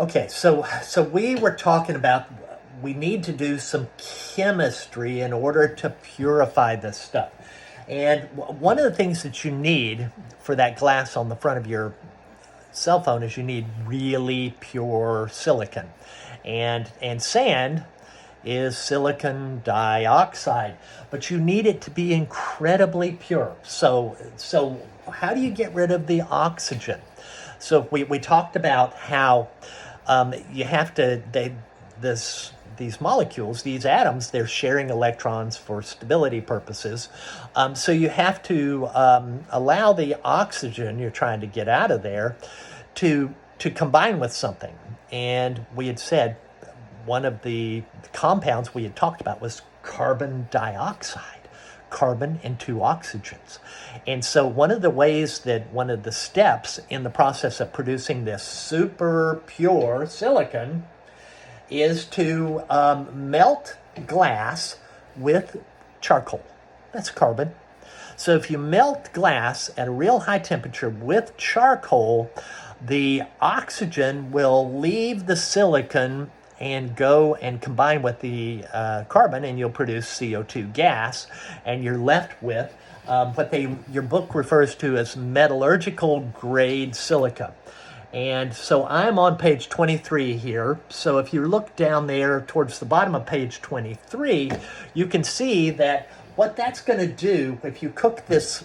Okay, so we were talking about we need to do some chemistry in order to purify this stuff. And one of the things that you need for that glass on the front of your cell phone is you need really pure silicon. And sand is silicon dioxide, but you need it to be incredibly pure. So how do you get rid of the oxygen? So we talked about how you have to these molecules, these atoms, they're sharing electrons for stability purposes. So you have to allow the oxygen you're trying to get out of there to combine with something. And we had said one of the compounds we had talked about was carbon dioxide, carbon and two oxygens. And so one of the steps in the process of producing this super pure silicon is to melt glass with charcoal. That's carbon. So if you melt glass at a real high temperature with charcoal, the oxygen will leave the silicon and go and combine with the carbon, and you'll produce CO2 gas, and you're left with what your book refers to as metallurgical grade silica. And so I'm on page 23 here. So if you look down there towards the bottom of page 23, you can see that what that's going to do, if you cook this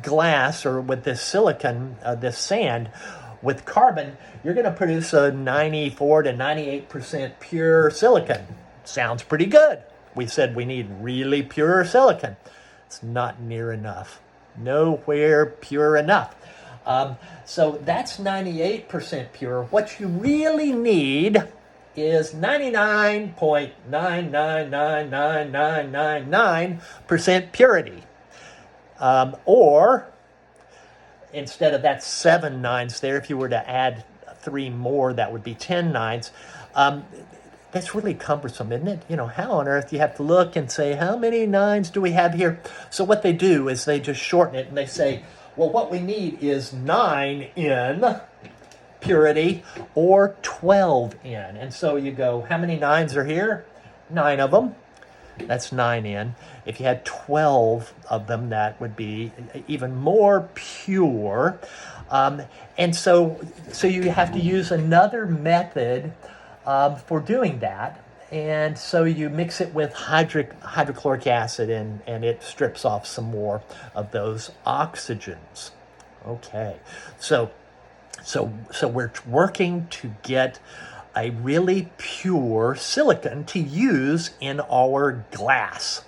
glass or with this silicon, this sand, with carbon, you're going to produce a 94 to 98% pure silicon. Sounds pretty good. We said we need really pure silicon. It's not near enough. Nowhere pure enough. So that's 98% pure. What you really need is 99.9999999% purity. Or instead of that 7 nines there, if you were to add 3 more, that would be 10 nines. That's really cumbersome, isn't it? How on earth you have to look and say, how many nines do we have here? So what they do is they just shorten it and they say, well, what we need is 9N purity or 12N. And so you go, how many nines are here? 9 of them. That's 9N. If you had 12 of them, that would be even more pure. And so you have to use another method for doing that. And so you mix it with hydrochloric acid, and it strips off some more of those oxygens. Okay, so we're working to get a really pure silicon to use in our glass.